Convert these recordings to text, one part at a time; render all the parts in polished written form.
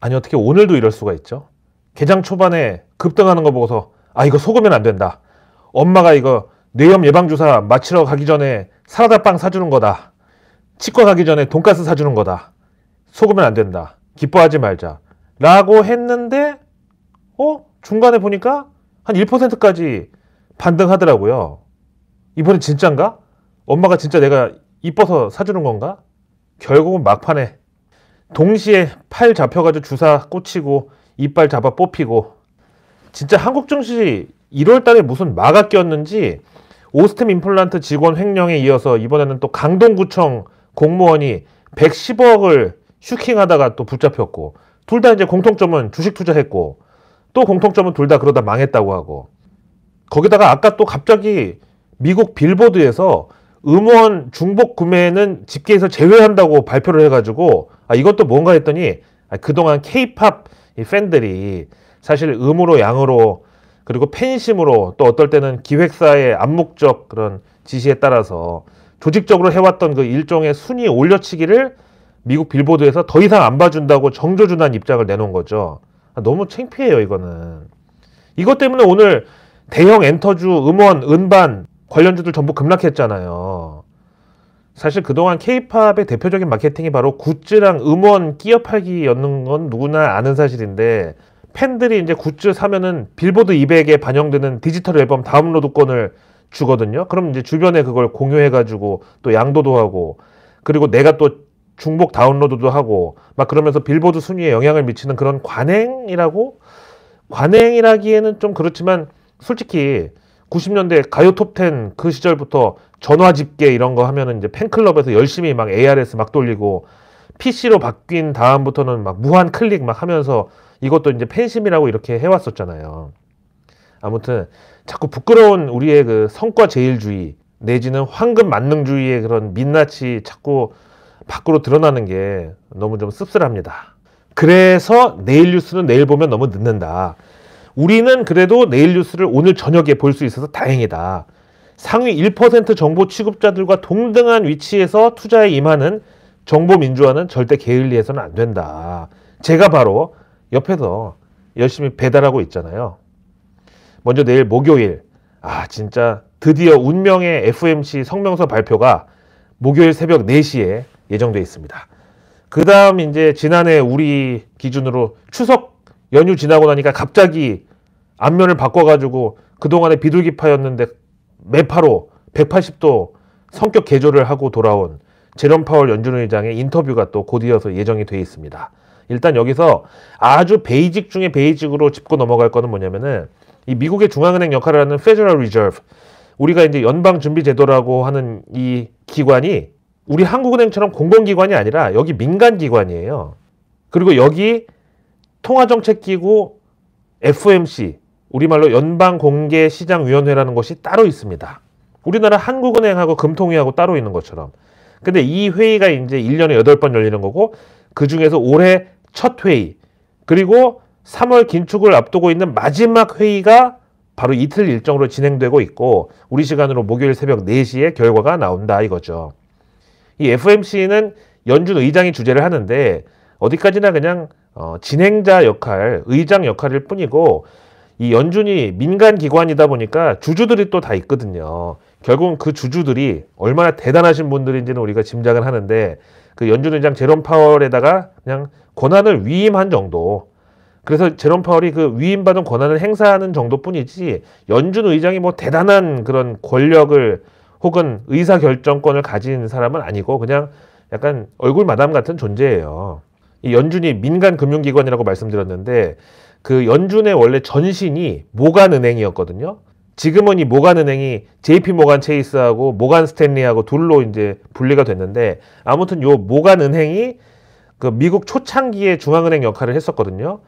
아니 어떻게 오늘도 이럴 수가 있죠? 개장 초반에 급등하는 거 보고서 아 이거 속으면 안 된다. 엄마가 이거 뇌염 예방주사 맞히러 가기 전에 사라다빵 사주는 거다. 치과 가기 전에 돈가스 사주는 거다. 속으면 안 된다. 기뻐하지 말자. 라고 했는데 중간에 보니까 한 1%까지 반등하더라고요. 이번엔 진짠가? 엄마가 진짜 내가 이뻐서 사주는 건가? 결국은 막판에 동시에 팔 잡혀가지고 주사 꽂히고 이빨 잡아 뽑히고 진짜 한국 증시 1월달에 무슨 마가 꼈는지 오스템 임플란트 직원 횡령에 이어서 이번에는 또 강동구청 공무원이 110억을 슈킹하다가 또 붙잡혔고 둘 다 이제 공통점은 주식 투자했고 또 공통점은 둘 다 그러다 망했다고 하고 거기다가 아까 또 갑자기 미국 빌보드에서 음원 중복 구매는 집계에서 제외한다고 발표를 해가지고 이것도 뭔가 했더니 그동안 케이팝 팬들이 사실 음으로 양으로 그리고 팬심으로 또 어떨 때는 기획사의 암묵적 그런 지시에 따라서 조직적으로 해왔던 그 일종의 순위 올려치기를 미국 빌보드에서 더 이상 안 봐준다고 정조준한 입장을 내놓은 거죠. 너무 창피해요 이거는. 이것 때문에 오늘 대형 엔터주, 음원, 음반 관련주들 전부 급락했잖아요. 사실 그동안 케이팝의 대표적인 마케팅이 바로 굿즈랑 음원 끼어 팔기였는 건 누구나 아는 사실인데 팬들이 이제 굿즈 사면은 빌보드 200에 반영되는 디지털 앨범 다운로드권을 주거든요. 그럼 이제 주변에 그걸 공유해가지고 또 양도도 하고 그리고 내가 또 중복 다운로드도 하고 막 그러면서 빌보드 순위에 영향을 미치는 그런 관행이라기에는 좀 그렇지만 솔직히 90년대 가요 톱10 그 시절부터 전화 집계 이런 거 하면은 이제 팬클럽에서 열심히 막 ARS 막 돌리고 PC로 바뀐 다음부터는 막 무한 클릭 막 하면서 이것도 이제 팬심이라고 이렇게 해왔었잖아요. 아무튼 자꾸 부끄러운 우리의 그 성과 제일주의 내지는 황금 만능주의의 그런 민낯이 자꾸 밖으로 드러나는 게 너무 좀 씁쓸합니다. 그래서 내일 뉴스는 내일 보면 너무 늦는다. 우리는 그래도 내일 뉴스를 오늘 저녁에 볼 수 있어서 다행이다. 상위 1% 정보 취급자들과 동등한 위치에서 투자에 임하는 정보 민주화는 절대 게을리해서는 안 된다. 제가 바로 옆에서 열심히 배달하고 있잖아요. 먼저 내일 목요일 진짜 드디어 운명의 FOMC 성명서 발표가 목요일 새벽 4시에 예정되어 있습니다. 그 다음 이제 지난해 우리 기준으로 추석 연휴 지나고 나니까 갑자기 안면을 바꿔가지고 그동안에 비둘기파였는데 매파로 180도 성격 개조를 하고 돌아온 제롬 파월 연준 의장의 인터뷰가 또 곧이어서 예정이 되어 있습니다. 일단 여기서 아주 베이직 중에 베이직으로 짚고 넘어갈 거는 뭐냐면은 이 미국의 중앙은행 역할을 하는 Federal Reserve, 우리가 이제 연방준비제도라고 하는 이 기관이 우리 한국은행처럼 공공기관이 아니라 여기 민간기관이에요. 그리고 여기 통화정책기구 FOMC, 우리말로 연방공개시장위원회라는 것이 따로 있습니다. 우리나라 한국은행하고 금통위하고 따로 있는 것처럼. 근데 이 회의가 이제 1년에 8번 열리는 거고 그 중에서 올해 첫 회의 그리고 3월 긴축을 앞두고 있는 마지막 회의가 바로 이틀 일정으로 진행되고 있고 우리 시간으로 목요일 새벽 4시에 결과가 나온다 이거죠. 이 FOMC는 연준 의장이 주재를 하는데 어디까지나 그냥 진행자 역할, 의장 역할일 뿐이고 이 연준이 민간기관이다 보니까 주주들이 또 다 있거든요. 결국은 그 주주들이 얼마나 대단하신 분들인지는 우리가 짐작을 하는데 그 연준 의장 제롬 파월에다가 그냥 권한을 위임한 정도. 그래서 제롬 파월이 그 위임받은 권한을 행사하는 정도뿐이지 연준 의장이 뭐 대단한 그런 권력을 혹은 의사결정권을 가진 사람은 아니고 그냥 약간 얼굴 마담 같은 존재예요. 이 연준이 민간금융기관이라고 말씀드렸는데 그 연준의 원래 전신이 모간은행이었거든요. 지금은 이 모간은행이 JP 모간 체이스하고 모간 스탠리하고 둘로 이제 분리가 됐는데 아무튼 요 모간은행이 그 미국 초창기에 중앙은행 역할을 했었거든요.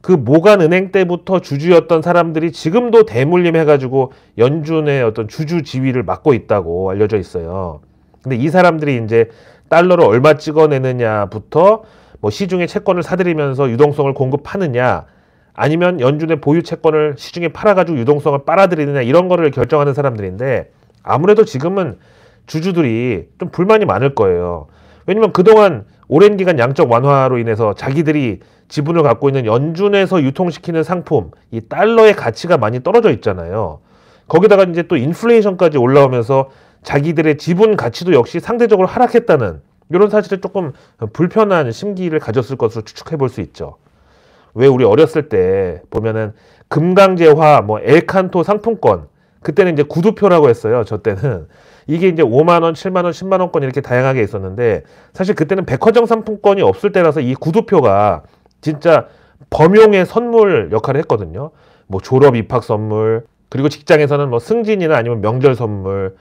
그 모간은행 때부터 주주였던 사람들이 지금도 대물림해가지고 연준의 어떤 주주 지위를 맡고 있다고 알려져 있어요. 근데 이 사람들이 이제 달러를 얼마 찍어내느냐부터 뭐 시중에 채권을 사들이면서 유동성을 공급하느냐 아니면 연준의 보유 채권을 시중에 팔아가지고 유동성을 빨아들이느냐 이런 거를 결정하는 사람들인데 아무래도 지금은 주주들이 좀 불만이 많을 거예요. 왜냐면 그동안 오랜 기간 양적 완화로 인해서 자기들이 지분을 갖고 있는 연준에서 유통시키는 상품, 이 달러의 가치가 많이 떨어져 있잖아요. 거기다가 이제 또 인플레이션까지 올라오면서 자기들의 지분 가치도 역시 상대적으로 하락했다는 이런 사실에 조금 불편한 심기를 가졌을 것으로 추측해 볼 수 있죠. 왜 우리 어렸을 때 보면은 금강제화, 뭐 엘칸토 상품권, 그때는 이제 구두표라고 했어요. 저 때는. 이게 이제 5만 원, 7만 원, 10만 원권 이렇게 다양하게 있었는데 사실 그때는 백화점 상품권이 없을 때라서 이 구두표가 진짜 범용의 선물 역할을 했거든요. 뭐 졸업 입학 선물, 그리고 직장에서는 뭐 승진이나 아니면 명절 선물,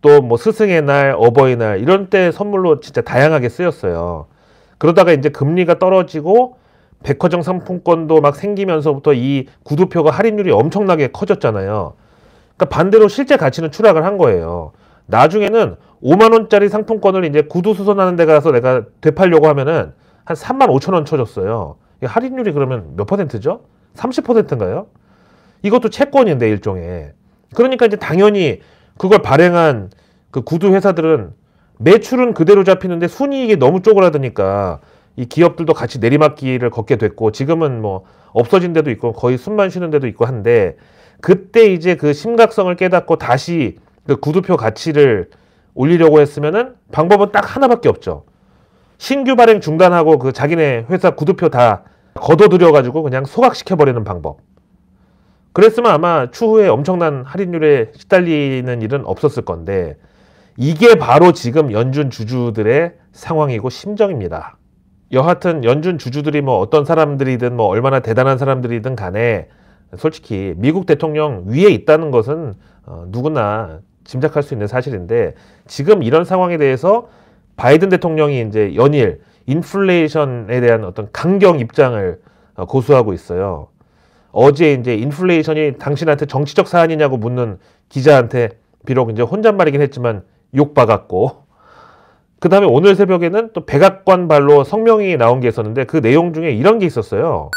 또 뭐 스승의 날, 어버이날 이런 때 선물로 진짜 다양하게 쓰였어요. 그러다가 이제 금리가 떨어지고 백화점 상품권도 막 생기면서부터 이 구두표가 할인율이 엄청나게 커졌잖아요. 그러니까 반대로 실제 가치는 추락을 한 거예요. 나중에는 5만 원짜리 상품권을 이제 구두 수선하는 데 가서 내가 되팔려고 하면은 한 3만 5천 원 쳐줬어요. 할인율이 그러면 몇 퍼센트죠? 30%인가요? 이것도 채권인데 일종의. 그러니까 이제 당연히 그걸 발행한 그 구두 회사들은 매출은 그대로 잡히는데 순이익이 너무 쪼그라드니까 이 기업들도 같이 내리막길을 걷게 됐고 지금은 뭐 없어진 데도 있고 거의 숨만 쉬는 데도 있고 한데 그때 이제 그 심각성을 깨닫고 다시 그 구두표 가치를 올리려고 했으면은 방법은 딱 하나밖에 없죠. 신규 발행 중단하고 그 자기네 회사 구두표 다 걷어들여가지고 그냥 소각시켜버리는 방법. 그랬으면 아마 추후에 엄청난 할인율에 시달리는 일은 없었을 건데 이게 바로 지금 연준 주주들의 상황이고 심정입니다. 여하튼 연준 주주들이 뭐 어떤 사람들이든 뭐 얼마나 대단한 사람들이든 간에 솔직히 미국 대통령 위에 있다는 것은 누구나 짐작할 수 있는 사실인데 지금 이런 상황에 대해서 바이든 대통령이 이제 연일 인플레이션에 대한 어떤 강경 입장을 고수하고 있어요. 어제 이제 인플레이션이 당신한테 정치적 사안이냐고 묻는 기자한테 비록 이제 혼잣말이긴 했지만 욕박았고 그 다음에 오늘 새벽에는 또 백악관 발로 성명이 나온 게 있었는데 그 내용 중에 이런 게 있었어요.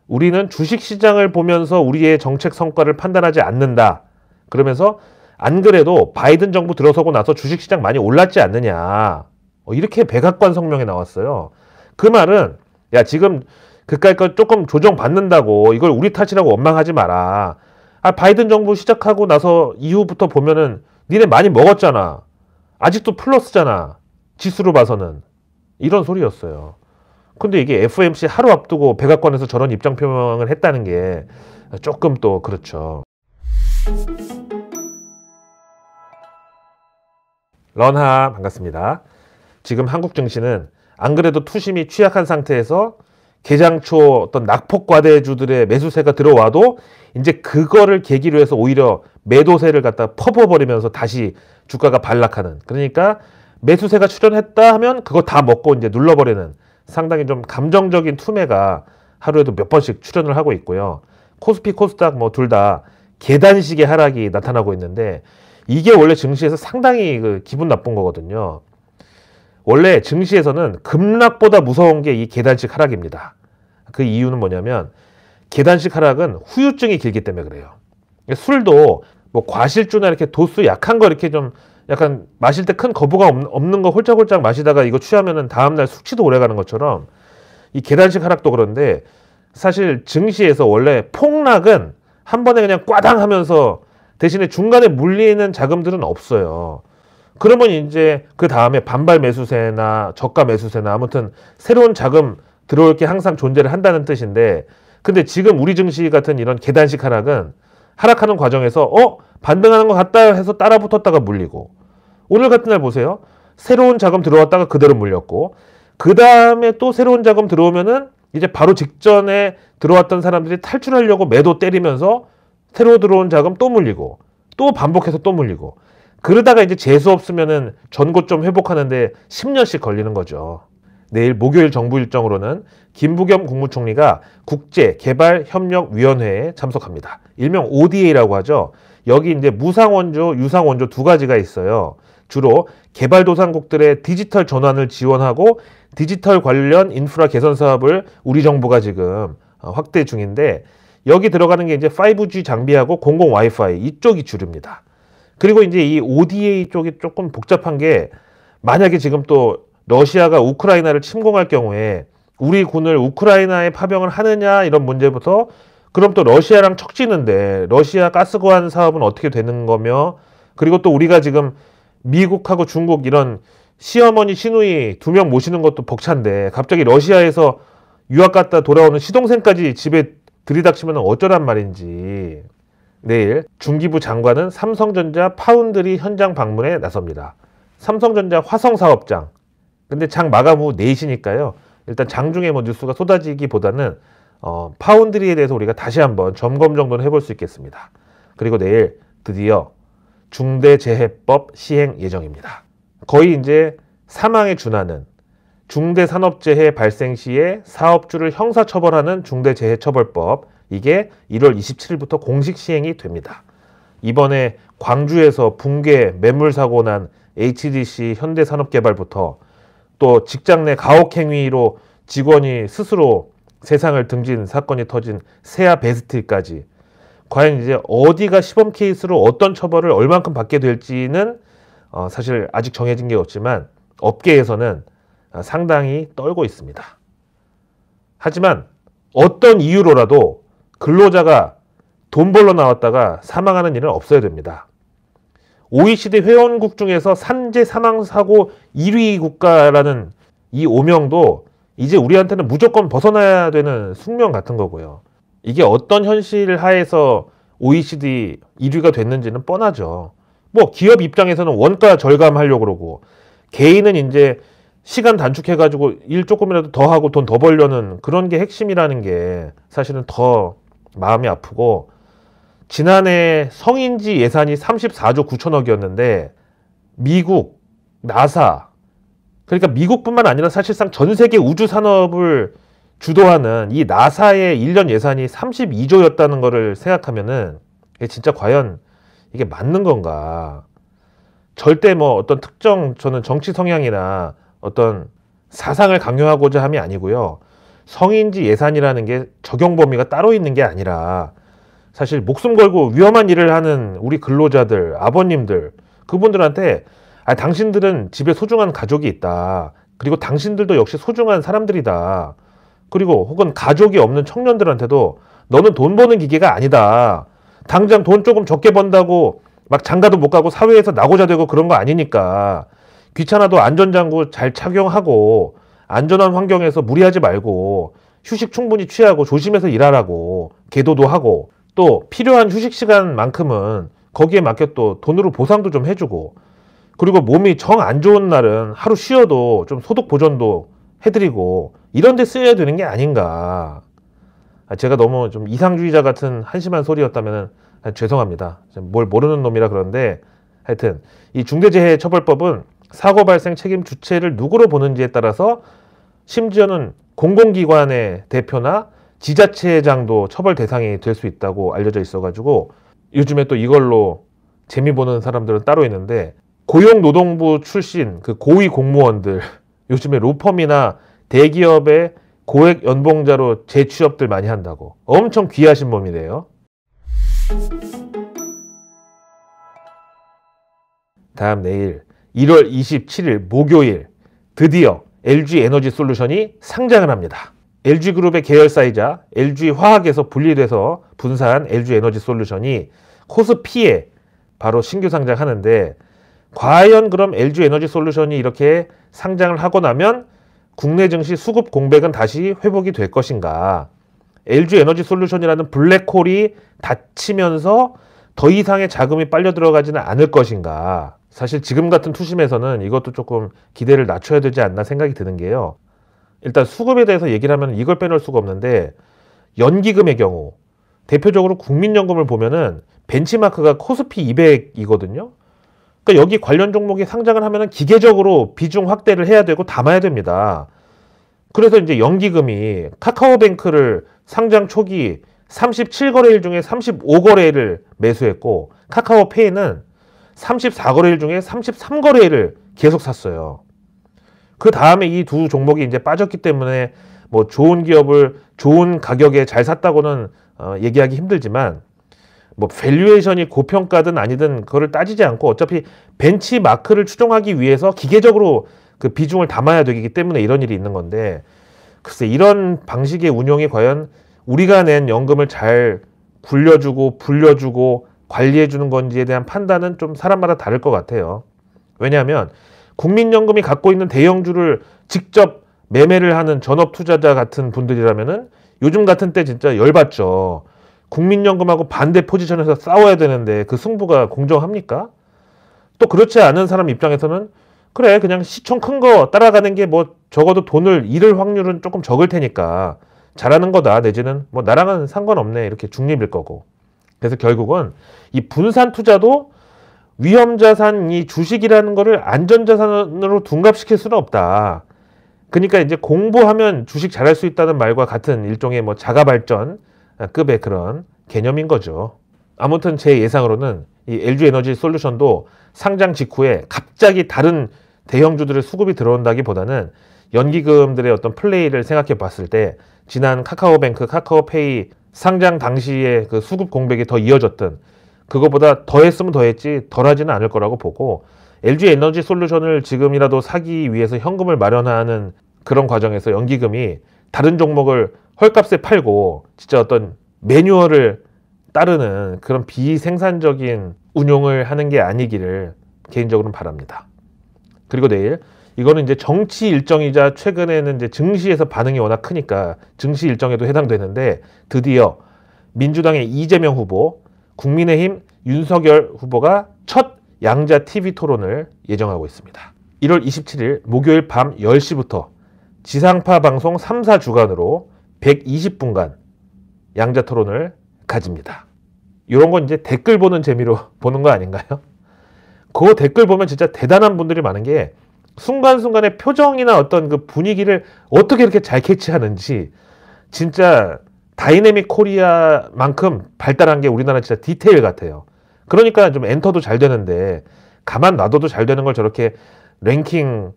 우리는 주식시장을 보면서 우리의 정책 성과를 판단하지 않는다. 그러면서 안 그래도 바이든 정부 들어서고 나서 주식시장 많이 올랐지 않느냐. 이렇게 백악관 성명에 나왔어요. 그 말은 야 지금 그까이 거 조금 조정받는다고 이걸 우리 탓이라고 원망하지 마라. 바이든 정부 시작하고 나서 이후부터 보면은 니네 많이 먹었잖아. 아직도 플러스잖아. 지수로 봐서는. 이런 소리였어요. 근데 이게 FOMC 하루 앞두고 백악관에서 저런 입장 표명을 했다는 게 조금 또 그렇죠. 런하 반갑습니다. 지금 한국 증시는 안 그래도 투심이 취약한 상태에서 개장 초 어떤 낙폭 과대주들의 매수세가 들어와도 이제 그거를 계기로 해서 오히려 매도세를 갖다 퍼부어버리면서 다시 주가가 반락하는. 그러니까 매수세가 출현했다 하면 그거 다 먹고 이제 눌러버리는 상당히 좀 감정적인 투매가 하루에도 몇 번씩 출현을 하고 있고요. 코스피, 코스닥 뭐 둘 다 계단식의 하락이 나타나고 있는데 이게 원래 증시에서 상당히 그 기분 나쁜 거거든요. 원래 증시에서는 급락보다 무서운 게 이 계단식 하락입니다. 그 이유는 뭐냐면 계단식 하락은 후유증이 길기 때문에 그래요. 술도 뭐 과실주나 이렇게 도수 약한 거 이렇게 좀 약간 마실 때 큰 거부감 없는 거 홀짝홀짝 마시다가 이거 취하면은 다음날 숙취도 오래 가는 것처럼 이 계단식 하락도 그런데 사실 증시에서 원래 폭락은 한 번에 그냥 꽈당 하면서 대신에 중간에 물리는 자금들은 없어요. 그러면 이제 그 다음에 반발 매수세나 저가 매수세나 아무튼 새로운 자금 들어올 게 항상 존재를 한다는 뜻인데 근데 지금 우리 증시 같은 이런 계단식 하락은 하락하는 과정에서 반등하는 것 같다 해서 따라 붙었다가 물리고 오늘 같은 날 보세요. 새로운 자금 들어왔다가 그대로 물렸고 그 다음에 또 새로운 자금 들어오면은 이제 바로 직전에 들어왔던 사람들이 탈출하려고 매도 때리면서 새로 들어온 자금 또 물리고 또 반복해서 또 물리고 그러다가 이제 재수 없으면은 전고점 회복하는데 10년씩 걸리는 거죠. 내일 목요일 정부 일정으로는 김부겸 국무총리가 국제개발협력위원회에 참석합니다. 일명 ODA라고 하죠. 여기 이제 무상원조, 유상원조 두 가지가 있어요. 주로 개발도상국들의 디지털 전환을 지원하고 디지털 관련 인프라 개선 사업을 우리 정부가 지금 확대 중인데 여기 들어가는 게 이제 5G 장비하고 공공 와이파이 이쪽이 주류입니다. 그리고 이제 이 ODA 쪽이 조금 복잡한 게 만약에 지금 또 러시아가 우크라이나를 침공할 경우에 우리 군을 우크라이나에 파병을 하느냐 이런 문제부터 그럼 또 러시아랑 척지는데 러시아 가스관 사업은 어떻게 되는 거며 그리고 또 우리가 지금 미국하고 중국 이런 시어머니 시누이 2명 모시는 것도 벅찬데 갑자기 러시아에서 유학 갔다 돌아오는 시동생까지 집에 들이닥치면 어쩌란 말인지. 내일 중기부 장관은 삼성전자 파운드리 현장 방문에 나섭니다. 삼성전자 화성 사업장. 근데 장 마감 후 4시니까요. 일단 장중에 뭐 뉴스가 쏟아지기보다는 파운드리에 대해서 우리가 다시 한번 점검 정도는 해볼 수 있겠습니다. 그리고 내일 드디어 중대재해법 시행 예정입니다. 거의 이제 사망에 준하는 중대산업재해 발생 시에 사업주를 형사처벌하는 중대재해처벌법, 이게 1월 27일부터 공식 시행이 됩니다. 이번에 광주에서 붕괴 매물사고 난 HDC 현대산업개발부터 또 직장 내 가혹행위로 직원이 스스로 세상을 등진 사건이 터진 세아 베스트까지 과연 이제 어디가 시범 케이스로 어떤 처벌을 얼만큼 받게 될지는 사실 아직 정해진 게 없지만 업계에서는 상당히 떨고 있습니다. 하지만 어떤 이유로라도 근로자가 돈 벌러 나왔다가 사망하는 일은 없어야 됩니다. OECD 회원국 중에서 산재 사망사고 1위 국가라는 이 오명도 이제 우리한테는 무조건 벗어나야 되는 숙명 같은 거고요. 이게 어떤 현실 하에서 OECD 1위가 됐는지는 뻔하죠. 뭐 기업 입장에서는 원가 절감하려고 그러고 개인은 이제 시간 단축해가지고 일 조금이라도 더 하고 돈 더 벌려는 그런 게 핵심이라는 게 사실은 더 마음이 아프고 지난해 성인지 예산이 34조 9천억이었는데 미국, 나사 그러니까 미국뿐만 아니라 사실상 전 세계 우주 산업을 주도하는 이 나사의 1년 예산이 32조였다는 거를 생각하면은 이게 진짜 과연 이게 맞는 건가? 절대 뭐 어떤 특정 저는 정치 성향이나 어떤 사상을 강요하고자 함이 아니고요. 성인지 예산이라는 게 적용 범위가 따로 있는 게 아니라 사실 목숨 걸고 위험한 일을 하는 우리 근로자들, 아버님들 그분들한테 당신들은 집에 소중한 가족이 있다. 그리고 당신들도 역시 소중한 사람들이다. 그리고 혹은 가족이 없는 청년들한테도 너는 돈 버는 기계가 아니다. 당장 돈 조금 적게 번다고 막 장가도 못 가고 사회에서 나고자 되고 그런 거 아니니까 귀찮아도 안전장구 잘 착용하고 안전한 환경에서 무리하지 말고 휴식 충분히 취하고 조심해서 일하라고 계도도 하고 또 필요한 휴식 시간만큼은 거기에 맞게 또 돈으로 보상도 좀 해주고 그리고 몸이 정 안 좋은 날은 하루 쉬어도 좀 소득 보전도 해드리고 이런 데 쓰여야 되는 게 아닌가. 제가 너무 좀 이상주의자 같은 한심한 소리였다면 죄송합니다. 뭘 모르는 놈이라 그런데 하여튼 이 중대재해처벌법은 사고 발생 책임 주체를 누구로 보는지에 따라서 심지어는 공공기관의 대표나 지자체장도 처벌 대상이 될 수 있다고 알려져 있어가지고 요즘에 또 이걸로 재미 보는 사람들은 따로 있는데 고용노동부 출신 그 고위 공무원들 요즘에 로펌이나 대기업의 고액 연봉자로 재취업들 많이 한다고 엄청 귀하신 몸이래요. 다음 내일 1월 27일 목요일 드디어 LG에너지솔루션이 상장을 합니다. LG그룹의 계열사이자 LG화학에서 분리돼서 분사한 LG에너지솔루션이 코스피에 바로 신규 상장하는데 과연 그럼 LG에너지솔루션이 이렇게 상장을 하고 나면 국내 증시 수급 공백은 다시 회복이 될 것인가? LG에너지솔루션이라는 블랙홀이 닫히면서 더 이상의 자금이 빨려 들어가지는 않을 것인가? 사실 지금 같은 투심에서는 이것도 조금 기대를 낮춰야 되지 않나 생각이 드는 게요. 일단 수급에 대해서 얘기를 하면 이걸 빼놓을 수가 없는데 연기금의 경우 대표적으로 국민연금을 보면은 벤치마크가 코스피 200이거든요. 그러니까 여기 관련 종목이 상장을 하면은 기계적으로 비중 확대를 해야 되고 담아야 됩니다. 그래서 이제 연기금이 카카오뱅크를 상장 초기 37거래일 중에 35거래일을 매수했고 카카오페이는 34거래일 중에 33거래일을 계속 샀어요. 그 다음에 이 두 종목이 이제 빠졌기 때문에 뭐 좋은 기업을 좋은 가격에 잘 샀다고는 얘기하기 힘들지만 뭐 밸류에이션이 고평가든 아니든 그거를 따지지 않고 어차피 벤치마크를 추종하기 위해서 기계적으로 그 비중을 담아야 되기 때문에 이런 일이 있는 건데, 글쎄 이런 방식의 운용이 과연 우리가 낸 연금을 잘 굴려주고 불려주고 관리해주는 건지에 대한 판단은 좀 사람마다 다를 것 같아요. 왜냐하면 국민연금이 갖고 있는 대형주를 직접 매매를 하는 전업투자자 같은 분들이라면은 요즘 같은 때 진짜 열받죠. 국민연금하고 반대 포지션에서 싸워야 되는데 그 승부가 공정합니까? 또 그렇지 않은 사람 입장에서는 그래 그냥 시총 큰 거 따라가는 게 뭐 적어도 돈을 잃을 확률은 조금 적을 테니까 잘하는 거다, 내지는 뭐 나랑은 상관없네, 이렇게 중립일 거고. 그래서 결국은 이 분산 투자도 위험자산, 이 주식이라는 거를 안전자산으로 둔갑시킬 수는 없다. 그러니까 이제 공부하면 주식 잘할 수 있다는 말과 같은 일종의 뭐 자가발전급의 그런 개념인 거죠. 아무튼 제 예상으로는 이 LG에너지솔루션도 상장 직후에 갑자기 다른 대형주들의 수급이 들어온다기보다는 연기금들의 어떤 플레이를 생각해 봤을 때 지난 카카오뱅크, 카카오페이 상장 당시에 그 수급 공백이 더 이어졌던, 그거보다 더 했으면 더 했지 덜 하지는 않을 거라고 보고, LG에너지솔루션을 지금이라도 사기 위해서 현금을 마련하는 그런 과정에서 연기금이 다른 종목을 헐값에 팔고 진짜 어떤 매뉴얼을 따르는 그런 비생산적인 운용을 하는 게 아니기를 개인적으로는 바랍니다. 그리고 내일 이거는 이제 정치 일정이자 최근에는 이제 증시에서 반응이 워낙 크니까 증시 일정에도 해당되는데, 드디어 민주당의 이재명 후보, 국민의힘 윤석열 후보가 첫 양자 TV 토론을 예정하고 있습니다. 1월 27일 목요일 밤 10시부터 지상파 방송 3사 주간으로 120분간 양자 토론을 가집니다. 이런 건 이제 댓글 보는 재미로 보는 거 아닌가요? 그 댓글 보면 진짜 대단한 분들이 많은 게 순간순간의 표정이나 어떤 그 분위기를 어떻게 이렇게 잘 캐치하는지, 진짜 다이내믹 코리아만큼 발달한 게 우리나라 진짜 디테일 같아요. 그러니까 좀 엔터도 잘 되는데, 가만 놔둬도 잘 되는 걸 저렇게 랭킹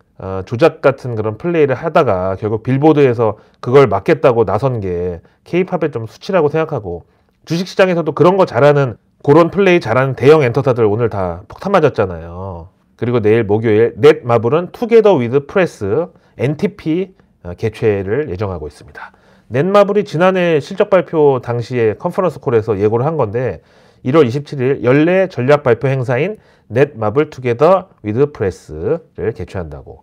조작 같은 그런 플레이를 하다가 결국 빌보드에서 그걸 막겠다고 나선 게 K-팝의 좀 수치라고 생각하고, 주식시장에서도 그런 거 잘하는, 그런 플레이 잘하는 대형 엔터사들 오늘 다 폭탄 맞았잖아요. 그리고 내일 목요일 넷마블은 투게더 위드 프레스 NTP 개최를 예정하고 있습니다. 넷마블이 지난해 실적 발표 당시에 컨퍼런스 콜에서 예고를 한 건데, 1월 27일 연례 전략 발표 행사인 넷마블 투게더 위드 프레스를 개최한다고.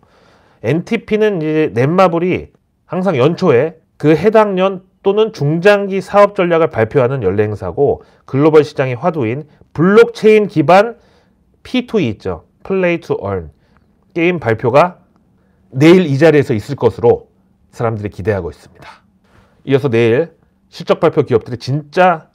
NTP는 이제 넷마블이 항상 연초에 그 해당 년 또는 중장기 사업 전략을 발표하는 연례 행사고, 글로벌 시장의 화두인 블록체인 기반 P2E 있죠. 플레이 투 얼 게임 발표가 내일 이 자리에서 있을 것으로 사람들이 기대하고 있습니다. 이어서 내일 실적 발표 기업들이 진짜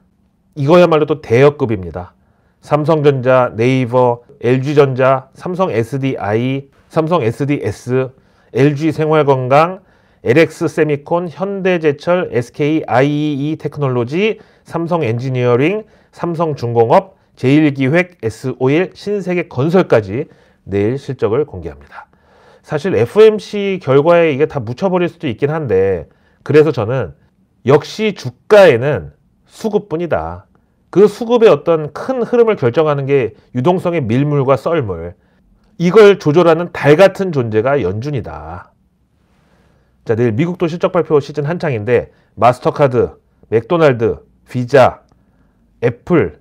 이거야말로 또 대여급입니다. 삼성전자, 네이버, LG전자, 삼성 SDI, 삼성 SDS, LG생활건강, LX세미콘, 현대제철, SKIEE 테크놀로지, 삼성엔지니어링, 삼성중공업, 제일기획, S-오일, 신세계건설까지 내일 실적을 공개합니다. 사실 FOMC 결과에 이게 다 묻혀버릴 수도 있긴 한데, 그래서 저는 역시 주가에는 수급뿐이다. 그 수급의 어떤 큰 흐름을 결정하는 게 유동성의 밀물과 썰물, 이걸 조절하는 달 같은 존재가 연준이다. 자, 내일 미국도 실적 발표 시즌 한창인데 마스터카드, 맥도날드, 비자, 애플,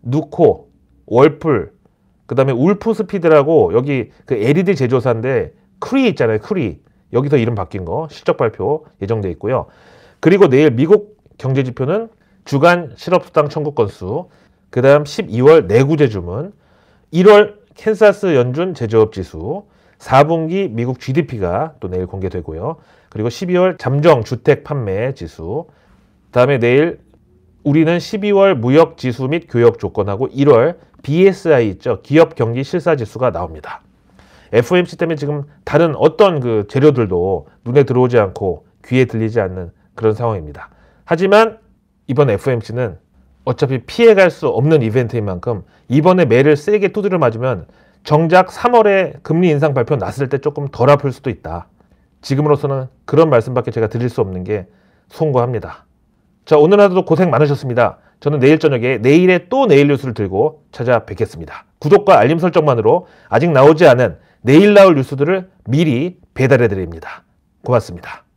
누코, 월풀, 그 다음에 울프스피드라고 여기 그 LED 제조사인데 크리 있잖아요. 크리. 여기서 이름 바뀐 거 실적 발표 예정돼 있고요. 그리고 내일 미국 경제지표는 주간 실업수당 청구 건수, 그 다음 12월 내구재 주문, 1월 캔사스 연준 제조업 지수, 4분기 미국 GDP가 또 내일 공개되고요. 그리고 12월 잠정 주택 판매 지수, 다음에 내일 우리는 12월 무역 지수 및 교역 조건하고 1월 BSI 있죠. 기업 경기 실사 지수가 나옵니다. FOMC 때문에 지금 다른 어떤 그 재료들도 눈에 들어오지 않고 귀에 들리지 않는 그런 상황입니다. 하지만 이번 FOMC는 어차피 피해갈 수 없는 이벤트인 만큼 이번에 매를 세게 두드려 맞으면 정작 3월에 금리 인상 발표 났을 때 조금 덜 아플 수도 있다. 지금으로서는 그런 말씀밖에 제가 드릴 수 없는 게 송구합니다. 자, 오늘 하루도 고생 많으셨습니다. 저는 내일 저녁에 내일의 또 내일 뉴스를 들고 찾아뵙겠습니다. 구독과 알림 설정만으로 아직 나오지 않은 내일 나올 뉴스들을 미리 배달해 드립니다. 고맙습니다.